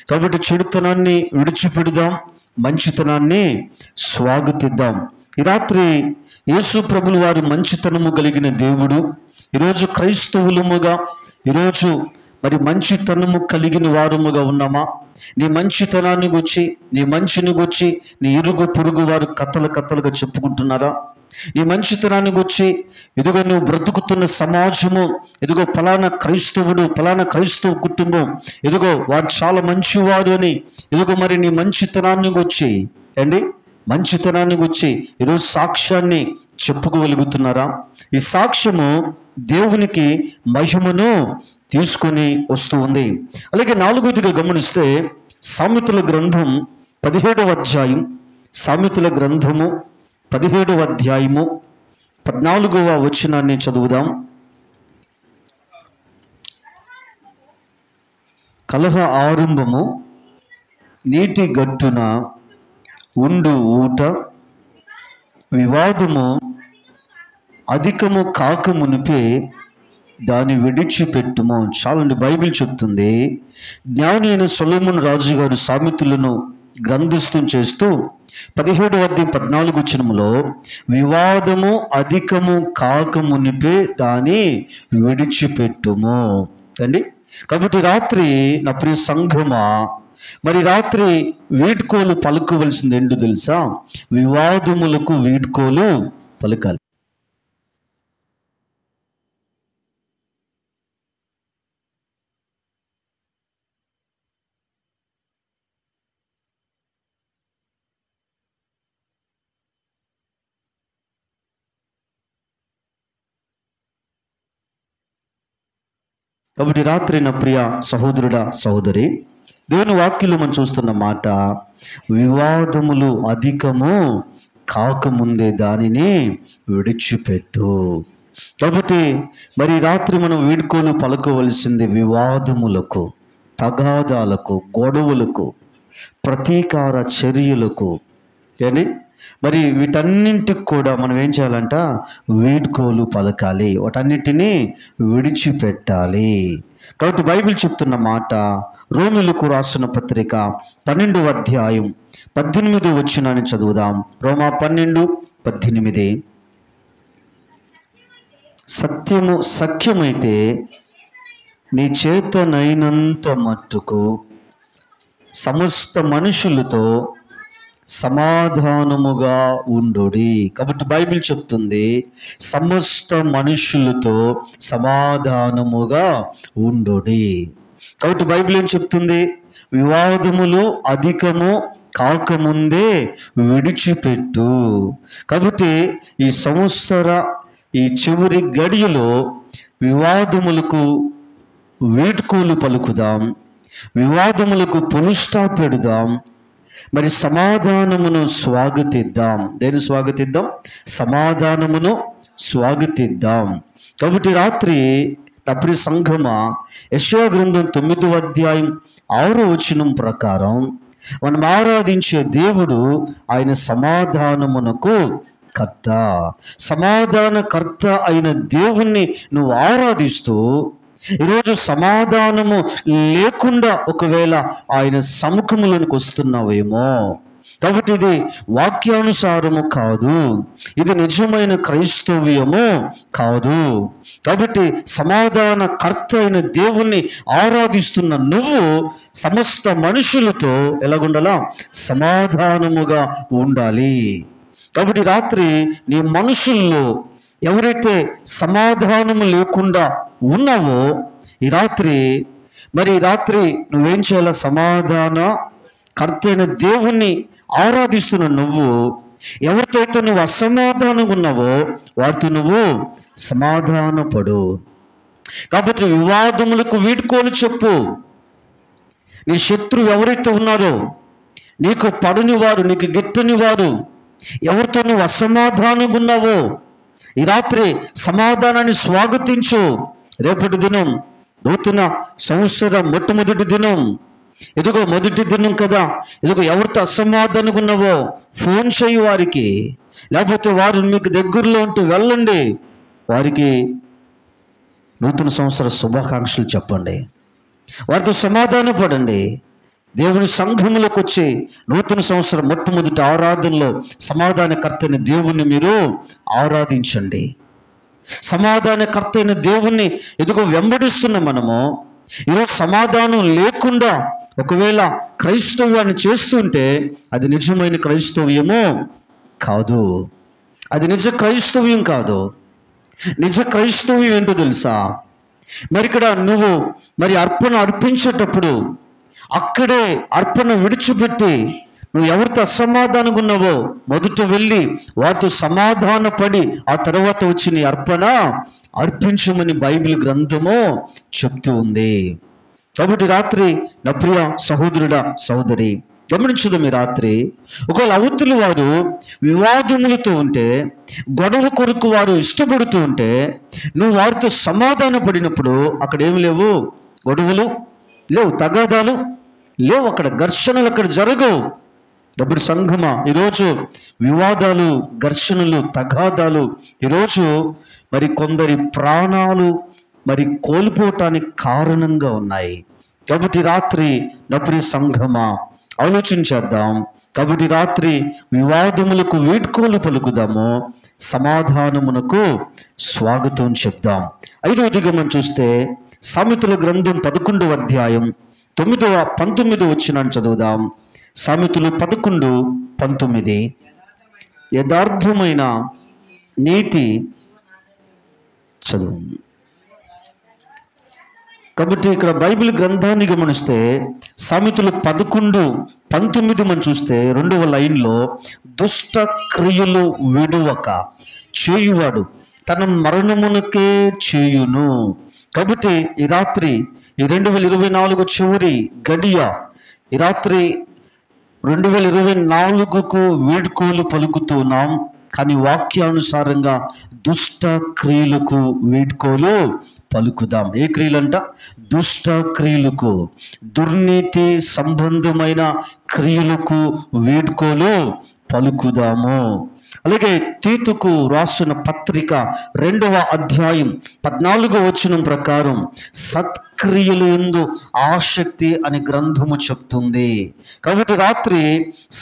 కాబట్టి చెడుతనాన్ని విడిచిపెడదాం, మంచితనాన్ని స్వాగతిద్దాం. ఈ రాత్రి యేసు ప్రభులు వారు మంచితనము కలిగిన దేవుడు. ఈరోజు క్రైస్తవులముగా ఈరోజు మరి మంచితనము కలిగిన వారముగా ఉన్నామా? నీ మంచితనాన్ని గురించి, నీ మంచిని గురించి నీ ఇరుగు పొరుగు వారు కథలుగా చెప్పుకుంటున్నారా? నీ మంచితనాన్ని గురించి ఇదిగో నువ్వు బ్రతుకుతున్న సమాజము, ఇదిగో ఫలానా క్రైస్తవుడు, ఫలానా క్రైస్తవ కుటుంబం, ఇదిగో వారు చాలా మంచివారు అని ఇదిగో మరి నీ మంచితనాన్ని గురించి మంచితనాన్ని గురించి ఈరోజు సాక్ష్యాన్ని చెప్పుకోగలుగుతున్నారా? ఈ సాక్ష్యము దేవునికి మహిమను తీసుకొని వస్తూ ఉంది. అలాగే 4వదిగా గమనిస్తే సామెతల గ్రంథం 17వ అధ్యాయం, సామెతల గ్రంథము 17వ అధ్యాయము 14వ వచనాన్ని చదువుదాం. కలహ ఆరంభము నీటి గట్టున ఉండు ఊట, వివాదము అధికము కాక మునిపే దాన్ని విడిచిపెట్టుము. చాలండి, బైబిల్ చెప్తుంది. జ్ఞాని అయిన సొలొమోను రాజు గారు సామెతలను గ్రంథస్థం చేస్తూ 17వ అధ్యాయం 14వ వచనములో వివాదము అధికము కాక మునిపే దాన్ని విడిచిపెట్టుము అండి. కాబట్టి రాత్రి నా ప్రియ సంఘమా, మరి రాత్రి వీడ్కోలు పలుకోవలసింది ఏంటో తెలుసా? వివాదములకు వీడ్కోలు పలకాలి. కాబట్టి రాత్రి నా ప్రియ సహోదరుడా, సహోదరి, దేవుని వాక్యంలో మనం చూస్తున్న మాట, వివాదములు అధికము కాకముందే దానిని విడిచిపెట్టు. కాబట్టి మరి రాత్రి మనం వీడ్కోలు పలుకోవలసింది వివాదములకు, తగాదాలకు, గొడవలకు, ప్రతీకార చర్యలకు. కానీ మరి వీటన్నింటికి కూడా మనం ఏం చేయాలంట? వీడ్కోలు పలకాలి, వాటన్నిటినీ విడిచిపెట్టాలి. కాబట్టి బైబిల్ చెప్తున్న మాట, రోమీయులకు రాసిన పత్రిక 12వ అధ్యాయం 18వ వచనాన్ని చదువుదాం. రోమా 12:18. సఖ్యమైతే నీ చేతనైనంత మట్టుకు సమస్త మనుషులతో సమాధానముగా ఉండుడి. కాబట్టి బైబిల్ చెప్తుంది సమస్త మనుషులతో సమాధానముగా ఉండుడి. కాబట్టి బైబిల్ ఏం చెప్తుంది? వివాదములు అధికము కాకముందే విడిచిపెట్టు. కాబట్టి ఈ సంవత్సర ఈ చివరి గడియలో వివాదములకు వీడ్కోలు పలుకుదాం, వివాదములకు పుల్ స్టాప్ పెడదాం, మరి సమాధానమును స్వాగతిద్దాం. దేని స్వాగతిద్దాం? సమాధానమును స్వాగతిద్దాం. కాబట్టి రాత్రి అప్పుడు సంఘమా, యెషయా గ్రంథం 9వ అధ్యాయం 6వ వచనం ప్రకారం మనం ఆరాధించే దేవుడు ఆయన సమాధానమునకు కర్త. సమాధానకర్త అయిన దేవుణ్ణి నువ్వు ఆరాధిస్తూ ఈరోజు సమాధానము లేకుండా ఒకవేళ ఆయన సముఖములోనికి వస్తున్నావేమో. కాబట్టి ఇది వాక్యానుసారము కాదు, ఇది నిజమైన క్రైస్తవ్యము కాదు. కాబట్టి సమాధానకర్త అయిన దేవుణ్ణి ఆరాధిస్తున్న నువ్వు సమస్త మనుషులతో ఎలాగుండాలా? సమాధానముగా ఉండాలి. కాబట్టి రాత్రి నీ మనుషుల్లో ఎవరైతే సమాధానము లేకుండా ఉన్నావో ఈ రాత్రి నువ్వేం చేయాలా? సమాధాన కర్త అయిన దేవుణ్ణి ఆరాధిస్తున్న నువ్వు ఎవరితో అయితే నువ్వు అసమాధానంగా ఉన్నావో వాటితో నువ్వు సమాధానపడు. కాబట్టి వివాదములకు వీడ్కోలు చెప్పు. నీ శత్రువు ఎవరైతే ఉన్నారో, నీకు పడని వారు, నీకు గిట్టని వారు, ఎవరితో నువ్వు అసమాధానంగా ఉన్నావో ఈ రాత్రి సమాధానాన్ని స్వాగతించు. రేపటి దినం, నూతన సంవత్సరం మొట్టమొదటి దినం, ఇదిగో మొదటి దినం కదా, ఇదిగో ఎవరితో అసమాధానంగా ఉన్నావో ఫోన్ చేయి వారికి, లేకపోతే వారు మీకు దగ్గరలో ఉంటూ వెళ్ళండి, వారికి నూతన సంవత్సర శుభాకాంక్షలు చెప్పండి, వారితో సమాధాన పడండి. దేవుని సంఘములకు వచ్చి నూతన సంవత్సరం మొట్టమొదటి ఆరాధనలో సమాధానకర్తైన దేవుణ్ణి మీరు ఆరాధించండి. సమాధానకర్త అయిన దేవుణ్ణి ఎదుగు వెంబడిస్తున్న మనము ఈరోజు సమాధానం లేకుండా ఒకవేళ క్రైస్తవ్యాన్ని చేస్తుంటే అది నిజమైన క్రైస్తవ్యము కాదు. అది నిజ క్రైస్తవ్యం కాదు. నిజ క్రైస్తవ్యం ఏంటో తెలుసా? మరి ఇక్కడ నువ్వు అర్పణ అర్పించేటప్పుడు అక్కడే అర్పణ విడిచిపెట్టి నువ్వు ఎవరితో అసమాధానంగా ఉన్నావో మొదట వెళ్ళి వారితో సమాధాన పడి ఆ తర్వాత వచ్చి నీ అర్పణ అర్పించమని బైబిల్ గ్రంథము చెప్తూ ఉంది. కాబట్టి రాత్రి నా ప్రియ సహోదరుడా సహోదరి గమనించుదాం. ఈ రాత్రి ఒకవేళ అవతలి వారు వివాదములతో ఉంటే, గొడవ కొరకు వారు ఇష్టపడుతూ ఉంటే, నువ్వు వారితో సమాధాన పడినప్పుడు అక్కడ ఏమి లేవు, గొడవలు లేవు, తగాదాలు లేవు, అక్కడ ఘర్షణలు అక్కడ జరగవు. అప్పుడు సంఘమా ఈరోజు వివాదాలు, ఘర్షణలు, తగాదాలు ఈరోజు కొందరి ప్రాణాలు కోల్పోవటానికి కారణంగా ఉన్నాయి. కాబట్టి రాత్రి నపురి సంఘమా ఆలోచించేద్దాం. కాబట్టి రాత్రి వివాదములకు వీడ్కోలు పలుకుదాము, సమాధానమునకు స్వాగతం చెప్దాం. 5వదిగా మనం చూస్తే సామెతల గ్రంథం 11వ అధ్యాయం 9-19 వచనాన్ని చదువుదాం. సామెతలు 11:19. యథార్థమైన నీతి చదువు. కాబట్టి ఇక్కడ బైబిల్ గ్రంథాన్ని గమనిస్తే సామెతలు 11:19 మనం చూస్తే 2వ లైన్లో దుష్ట క్రియలు విడువక చేయువాడు తన మరణమునకే చేయును. కాబట్టి ఈ రాత్రి ఈ 2024 చివరి గడియ ఈ రాత్రి 2024కు వీడ్కోలు పలుకుతున్నాం. కానీ వాక్యానుసారంగా దుష్ట క్రియలకు వీడ్కోలు పలుకుదాం. ఏ క్రియలంట? దుష్ట క్రియలకు, దుర్నీతి సంబంధమైన క్రియలకు వీడ్కోలు పలుకుదాము. అలాగే తీతుకు రాసిన పత్రిక 2వ అధ్యాయం 14వ వచనం ప్రకారం సత్క్రియలు యందు ఆసక్తి అని గ్రంథము చెప్తుంది. కాబట్టి రాత్రి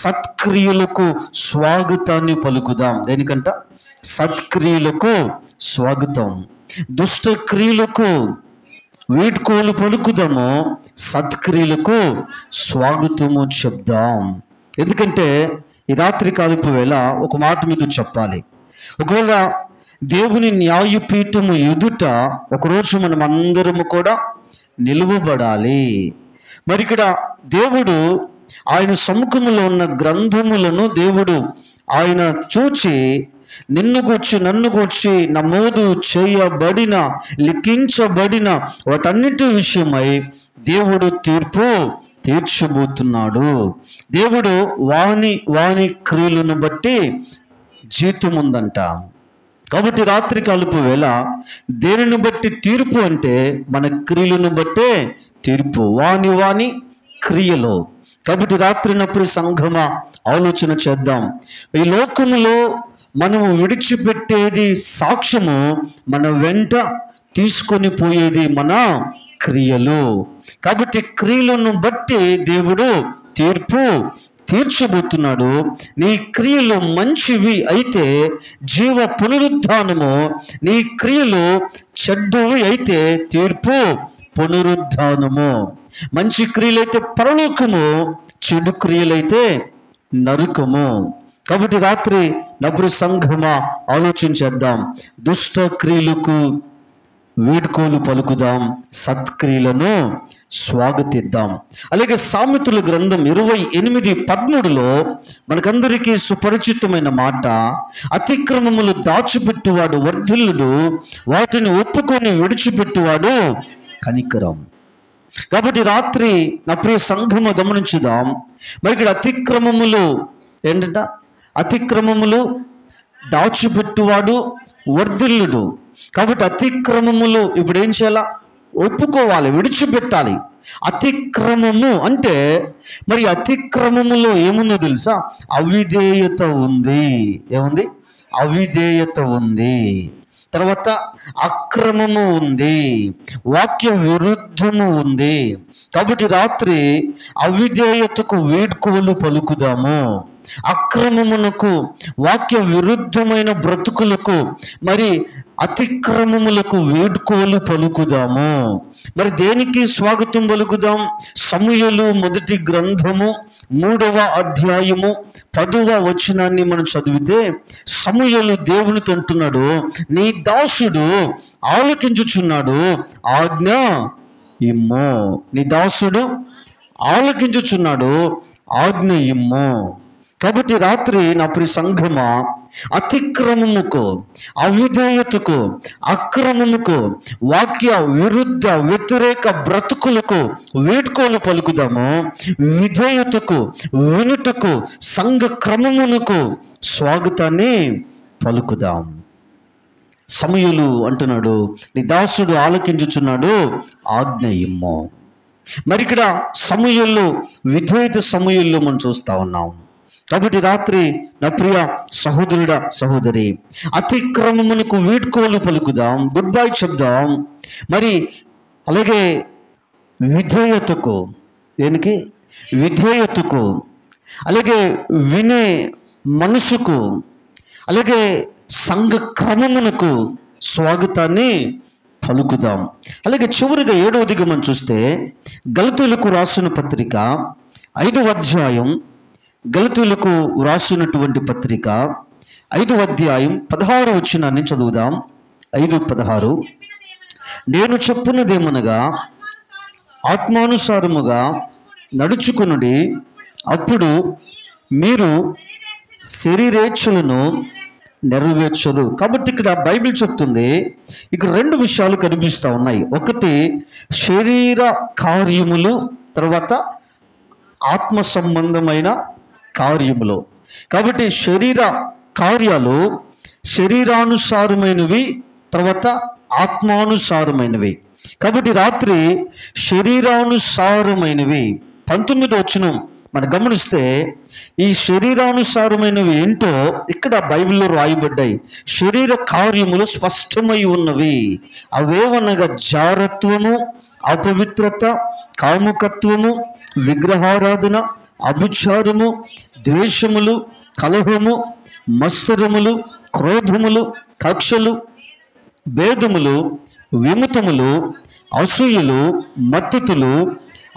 సత్క్రియలకు స్వాగతాన్ని పలుకుదాం. దేనికంట? సత్క్రియలకు స్వాగతం. దుష్ట క్రియలకు వీడ్కోలు పలుకుదాము, సత్క్రియలకు స్వాగతము చెప్దాం. ఎందుకంటే ఈ రాత్రి కాలపు వేళ ఒక మాట మీద చెప్పాలి. ఒకవేళ దేవుని న్యాయపీఠము ఎదుట ఒకరోజు మనం అందరము కూడా నిలువబడాలి. ఇక్కడ దేవుడు ఆయన సముఖంలో ఉన్న గ్రంథములను దేవుడు ఆయన చూచి నిన్ను గూర్చి నన్ను గూర్చి నమోదు చేయబడిన, లిఖించబడిన వాటన్నిటి విషయమై దేవుడు తీర్పు తీర్చబోతున్నాడు. దేవుడు వాని క్రియలను బట్టి జీతం ఉందంట. కాబట్టి రాత్రి కాలుపు వేళ దేనిని బట్టి తీర్పు అంటే మన క్రియలను బట్టే తీర్పు, వాని క్రియలో. కాబట్టి రాత్రినప్పుడు సంఘమా ఆలోచన చేద్దాం. ఈ లోకములో మనము విడిచిపెట్టేది సాక్ష్యము, మన వెంట తీసుకొని పోయేది మన క్రియలు. కాబట్టి క్రియలను బట్టి దేవుడు తీర్పు తీర్చబోతున్నాడు. నీ క్రియలు మంచివి అయితే జీవ పునరుద్ధానము, నీ క్రియలు చెడ్డవి అయితే తీర్పు పునరుద్ధానము. మంచి క్రియలైతే పరలోకము, చెడు క్రియలైతే నరకము. కాబట్టి రాత్రి నపురు సంఘమా ఆలోచించేద్దాం. దుష్ట క్రియలకు వీడ్కోలు పలుకుదాం, సత్క్రియలను స్వాగతిద్దాం. అలాగే సామెతల గ్రంథం 28:13 మనకందరికీ సుపరిచితమైన మాట, అతిక్రమములు దాచిపెట్టువాడు వర్ధిల్లుడు, వాటిని ఒప్పుకొని విడిచిపెట్టువాడు కనికరం. కాబట్టి రాత్రి నా ప్రియ సంఘము గమనించుదాం. ఇక్కడ అతిక్రమములు ఏంటంట? అతిక్రమములు దాచిపెట్టువాడు వర్ధిల్లుడు. కాబట్టి అతిక్రమములు ఇప్పుడు ఏం చేయాలా? ఒప్పుకోవాలి, విడిచిపెట్టాలి. అతిక్రమము అంటే అతిక్రమములో ఏముందో తెలుసా? అవిధేయత ఉంది. ఏముంది? అవిధేయత ఉంది. తర్వాత అక్రమము ఉంది, వాక్య విరుద్ధము ఉంది. కాబట్టి రాత్రి అవిధేయతకు వేడుకోలు పలుకుదాము, అక్రమమునకు, వాక్య విరుద్ధమైన బ్రతుకులకు, మరి అతిక్రమములకు వేడుకోలు పలుకుదాము. మరి దేనికి స్వాగతం పలుకుదాం? సమూయేలు మొదటి గ్రంథము 3వ అధ్యాయము 10వ వచనాన్ని మనం చదివితే సమూయేలు దేవునితో అంటున్నాడు, నీ దాసుడు ఆలకించుచున్నాడు, ఆజ్ఞ ఇమ్ము. నీ దాసుడు ఆలకించుచున్నాడు, ఆజ్ఞ ఇమ్ము. కాబట్టి రాత్రి నా ప్రియ సంఘమా, అతిక్రమముకు, అవిధేయతకు, అక్రమముకు, వాక్య విరుద్ధ వ్యతిరేక బ్రతుకులకు వేడుకోలు పలుకుదాము. విధేయతకు, వినుటకు, సంఘ క్రమమునకు స్వాగతాన్ని పలుకుదాం. సమూయేలు అంటున్నాడు, నీ దాసుడు ఆలకించుచున్నాడు, ఆజ్ఞ ఇమ్ము. మరి ఇక్కడ సమూయేలు, విధేయత సమూయేలు మనం చూస్తా ఉన్నాం. కాబట్టి రాత్రి నా ప్రియ సహోదరుడా, సహోదరి, అతిక్రమమునకు వేడుకోలు పలుకుదాం, గుడ్ బై చెప్దాం. మరి అలాగే విధేయతకు, దేనికి? విధేయతకు, అలాగే వినే మనసుకు, అలాగే సంఘ క్రమమునకు స్వాగతాన్ని పలుకుదాం. అలాగే చివరిగా 7వదిగా మనం చూస్తే గలతీయులకు రాసిన పత్రిక 5వ అధ్యాయం, గలతీయులకు రాసినటువంటి పత్రిక 5వ అధ్యాయం 16వ వచనాన్ని చదువుదాం. 5:16, నేను చెప్పున్నదేమనగా ఆత్మానుసారముగా నడుచుకునుడి, అప్పుడు మీరు శరీరేచ్ఛలను నెరవేర్చరు. కాబట్టి ఇక్కడ బైబిల్ చెప్తుంది, ఇక్కడ 2 విషయాలు కనిపిస్తూ ఉన్నాయి. ఒకటి శరీర కార్యములు, తర్వాత ఆత్మ సంబంధమైన కార్యములు. కాబట్టి శరీర కార్యాలు శరీరానుసారమైనవి, తర్వాత ఆత్మానుసారమైనవి. కాబట్టి రాత్రి శరీరానుసారమైనవి 19వ వచనం మనం గమనిస్తే ఈ శరీరానుసారమైనవి ఏంటో ఇక్కడ బైబిల్లో రాయబడ్డాయి. శరీర కార్యములు స్పష్టమై ఉన్నవి. అవేవనగా జారత్వము, అపవిత్రత, కాముకత్వము, విగ్రహారాధన, అభిచారము, ద్వేషములు, కలహము, మత్సరములు, క్రోధములు, కక్షలు, భేదములు, విమతములు, అసూయలు, మత్తతులు,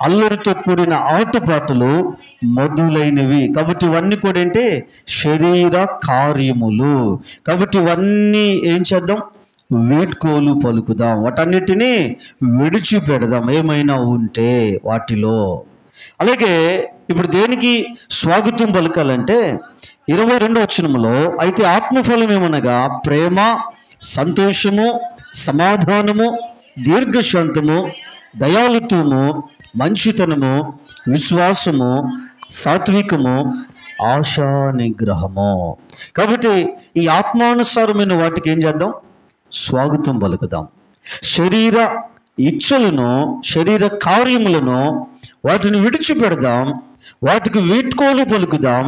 అల్లరితో కూడిన ఆటపాటలు మొదలైనవి. కాబట్టి ఇవన్నీ కూడా ఏంటి? శరీర కార్యములు. కాబట్టి ఇవన్నీ ఏం చేద్దాం? వేడుకోలు పలుకుదాం, వాటన్నిటినీ విడిచిపెడదాం ఏమైనా ఉంటే వాటిలో. అలాగే ఇప్పుడు దేనికి స్వాగతం పలకాలంటే 22వ వచనంలో, అయితే ఆత్మఫలం ఏమనగా ప్రేమ, సంతోషము, సమాధానము, దీర్ఘశాంతము, దయాళుత్వము, మంచితనము, విశ్వాసము, సాత్వికము, ఆశా నిగ్రహము. కాబట్టి ఈ ఆత్మానుసారమైన వాటికి ఏం చేద్దాం? స్వాగతం పలుకుదాం. శరీర ఇచ్చలను, శరీర కార్యములను వాటిని విడిచిపెడదాం, వాటికి వీడ్కోలు పలుకుదాం,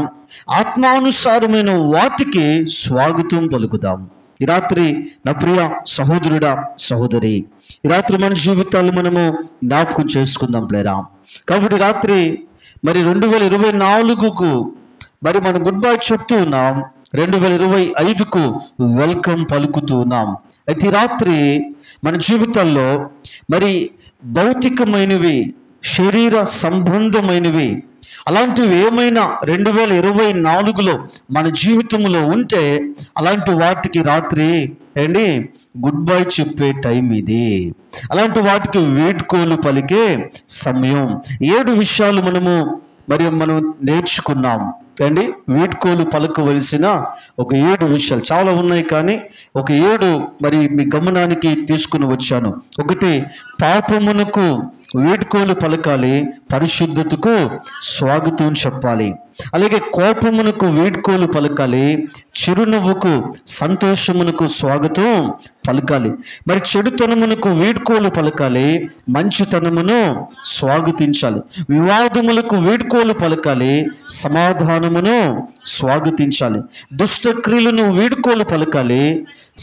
ఆత్మానుసారమైన వాటికి స్వాగతం పలుకుదాం. ఈ రాత్రి నా ప్రియ సహోదరుడా, సహోదరి, ఈ రాత్రి మన జీవితాలు మనము జ్ఞాపకం చేసుకుందాం ప్లేరా. కాబట్టి రాత్రి మరి 2024కు మరి మనం గుడ్ బై చెప్తూ ఉన్నాం, 2025కు వెల్కమ్ పలుకుతూ ఉన్నాం. అయితే రాత్రి మన జీవితాల్లో మరి భౌతికమైనవి, శరీర సంబంధమైనవి అలాంటివి ఏమైనా 2024లో మన జీవితంలో ఉంటే అలాంటి వాటికి రాత్రి ఏంటి గుడ్ బై చెప్పే టైం ఇది. అలాంటి వాటికి వేడుకోలు పలికే సమయం. 7 విషయాలు మనం నేర్చుకున్నాం అండి. వీడ్కోలు పలకవలసిన ఒక 7 విషయాలు చాలా ఉన్నాయి, కానీ ఒక 7 మరి మీ గమనానికి తీసుకుని వచ్చాను. ఒకటి, పాపమునకు వీడ్కోలు పలకాలి, పరిశుద్ధతకు స్వాగతం చెప్పాలి. అలాగే కోపమునకు వీడ్కోలు పలకాలి, చిరునవ్వుకు సంతోషమునకు స్వాగతం పలకాలి. మరి చెడుతనమునకు వీడ్కోలు పలకాలి, మంచితనమును స్వాగతించాలి. వివాదములకు వీడ్కోలు పలకాలి, సమాధానమును స్వాగతించాలి. దుష్టక్రియలను వీడ్కోలు పలకాలి,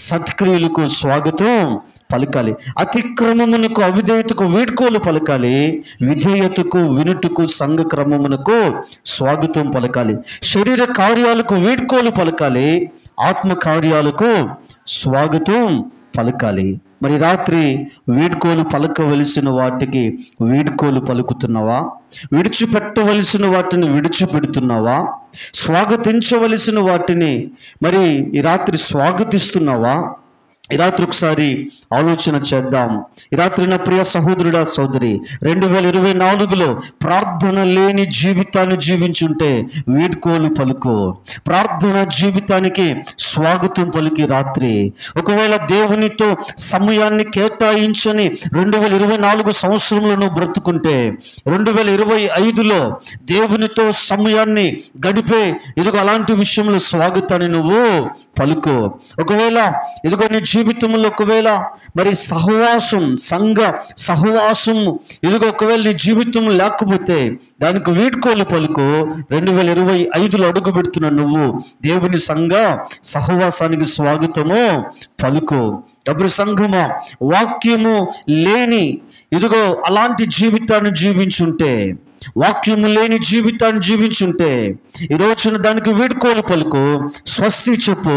సత్క్రియలకు స్వాగతం పలకాలి. అతిక్రమమునకు అవిధేయతకు వీడ్కోలు పలకాలి, విధేయతకు వినుటకు సంఘ క్రమమునకు స్వాగతం పలకాలి. శరీర కార్యాలకు వీడ్కోలు పలకాలి, ఆత్మ కార్యాలకు స్వాగతం పలకాలి. మరి రాత్రి వీడ్కోలు పలకవలసిన వాటికి వీడ్కోలు పలుకుతున్నావా? విడిచిపెట్టవలసిన వాటిని విడిచిపెడుతున్నావా? స్వాగతించవలసిన వాటిని మరి ఈ రాత్రి స్వాగతిస్తున్నావా? ఈ రాత్రి ఒకసారి ఆలోచన చేద్దాం. ఈ రాత్రి నా ప్రియ సహోదరుడా సోదరి, 2024లో ప్రార్థన లేని జీవితాన్ని జీవించుంటే వీడ్కోలు పలుకు, ప్రార్థన జీవితానికి స్వాగతం పలికి రాత్రి. ఒకవేళ దేవునితో సమయాన్ని కేటాయించని 2024 సంవత్సరంలో నువ్వు బ్రతుకుంటే 2025లో దేవునితో సమయాన్ని గడిపే ఇదిగో అలాంటి విషయంలో స్వాగతాన్ని నువ్వు పలుకు. ఒకవేళ ఇదిగో నీ జీవితంలో ఒకవేళ మరి సహవాసం, సంఘ సహవాసం ఇదిగో ఒకవేళ నీ జీవితం లేకపోతే దానికి వీడ్కోలు పలుకు. 2025లో అడుగు పెడుతున్న నువ్వు దేవుని సంఘ సహవాసానికి స్వాగతము పలుకు. డబ్బు సంఘమా, వాక్యము లేని ఇదిగో అలాంటి జీవితాన్ని జీవించుంటే, వాక్యము లేని జీవితాన్ని జీవించుంటే ఈ రోజున దానికి వీడ్కోలు పలుకు, స్వస్తి చెప్పు.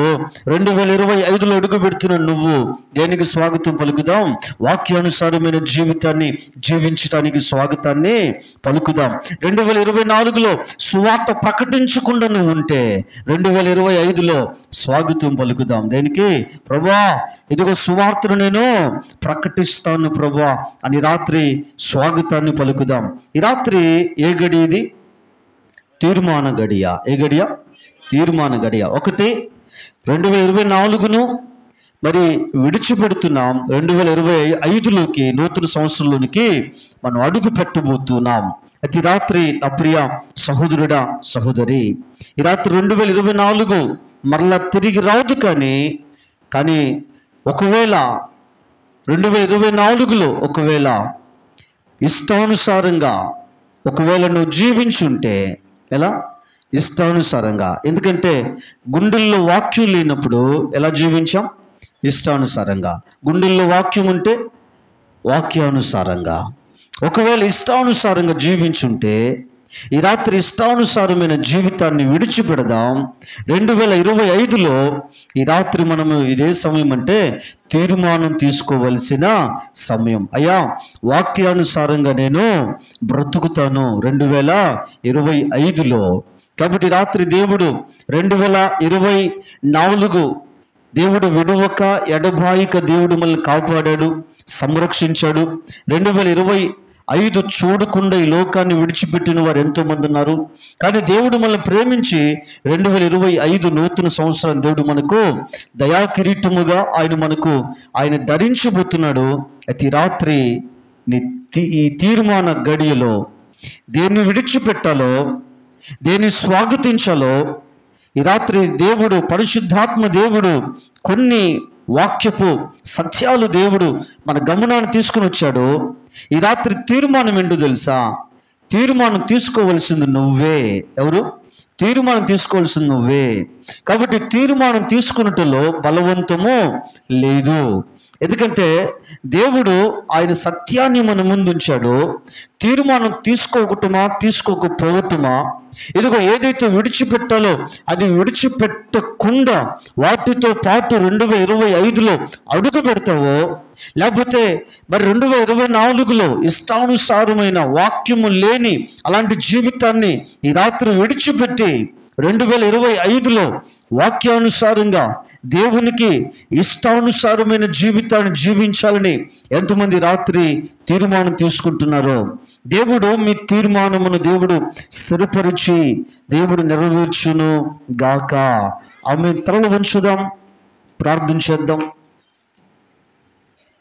2025లో అడుగు పెడుతున్న నువ్వు దేనికి స్వాగతం పలుకుదాం? వాక్యానుసారమైన జీవితాన్ని జీవించడానికి స్వాగతాన్ని పలుకుదాం. 2024లో సువార్త ప్రకటించకుండా నువ్వు ఉంటే 2025లో స్వాగతం పలుకుదాం. దేనికి? ప్రభువా ఇదిగో సువార్తను నేను ప్రకటిస్తాను ప్రభువా అని రాత్రి స్వాగతాన్ని పలుకుదాం. ఈ రాత్రి ఏ గడి ఇది? తీర్మాన గడియ. ఏ గడియ? తీర్మాన గడియ. 2024ను మరి విడిచిపెడుతున్నాం, 2025లోకి నూతన సంవత్సరంలోనికి మనం అడుగు పెట్టబోతున్నాం. అయితే రాత్రి నా ప్రియ సహోదరుడా సహోదరి, ఈ రాత్రి 2024 మరలా తిరిగి రాదు. కానీ ఒకవేళ 2024లో ఒకవేళ ఇష్టానుసారంగా ఒకవేళ నువ్వు జీవించుంటే ఎలా? ఇష్టానుసారంగా. ఎందుకంటే గుండెల్లో వాక్యం లేనప్పుడు ఎలా జీవించాం? ఇష్టానుసారంగా. గుండెల్లో వాక్యం ఉంటే వాక్యానుసారంగా. ఒకవేళ ఇష్టానుసారంగా జీవించుంటే ఈ రాత్రి ఇష్టానుసారమైన జీవితాన్ని విడిచిపెడదాం. 2025లో ఈ రాత్రి మనము ఇదే సమయం అంటే తీర్మానం తీసుకోవలసిన సమయం. అయ్యా వాక్యానుసారంగా నేను బ్రతుకుతాను 2025లో. కాబట్టి రాత్రి దేవుడు 2024 దేవుడు విడువక ఎడబాయిక దేవుడు మనల్ని కాపాడాడు, సంరక్షించాడు. 2025 చూడకుండా ఈ లోకాన్ని విడిచిపెట్టిన వారు ఎంతోమంది ఉన్నారు. కానీ దేవుడు మనల్ని ప్రేమించి 2025 నూతన సంవత్సరం దేవుడు మనకు దయాకిరీటముగా ఆయన ధరించబోతున్నాడు. అయితే రాత్రి ఈ తీర్మాన గడియలో దేన్ని విడిచిపెట్టాలో, దేన్ని స్వాగతించాలో ఈ రాత్రి దేవుడు, పరిశుద్ధాత్మ దేవుడు కొన్ని వాక్యపు సత్యాలు దేవుడు మన గమనాన్ని తీసుకుని వచ్చాడు. ఈ రాత్రి తీర్మానం ఏంటో తెలుసా? తీర్మానం తీసుకోవలసింది నువ్వే. ఎవరు? తీర్మానం తీసుకోవాల్సింది నువ్వే. కాబట్టి తీర్మానం తీసుకున్నట్టులో బలవంతము లేదు. ఎందుకంటే దేవుడు ఆయన సత్యాన్ని మన ముందు ఉంచాడు. తీర్మానం తీసుకోకటమా తీసుకోకపోవటమా, ఇదిగో ఏదైతే విడిచిపెట్టాలో అది విడిచిపెట్టకుండా వాటితో పాటు 2025లో అడుగు పెడతావో, లేకపోతే మరి 2024లో ఇష్టానుసారమైన వాక్యము లేని అలాంటి జీవితాన్ని ఈ రాత్రి విడిచిపెట్టి 2025లో వాక్యానుసారంగా దేవునికి ఇష్టానుసారమైన జీవితాన్ని జీవించాలని ఎంతమంది రాత్రి తీర్మానం తీసుకుంటున్నారో, దేవుడు మీ తీర్మానమును దేవుడు స్థిరపరిచి దేవుడు నెరవేర్చును గాక. ఆమె తలలు వంచుదాం, ప్రార్థన చేద్దాం.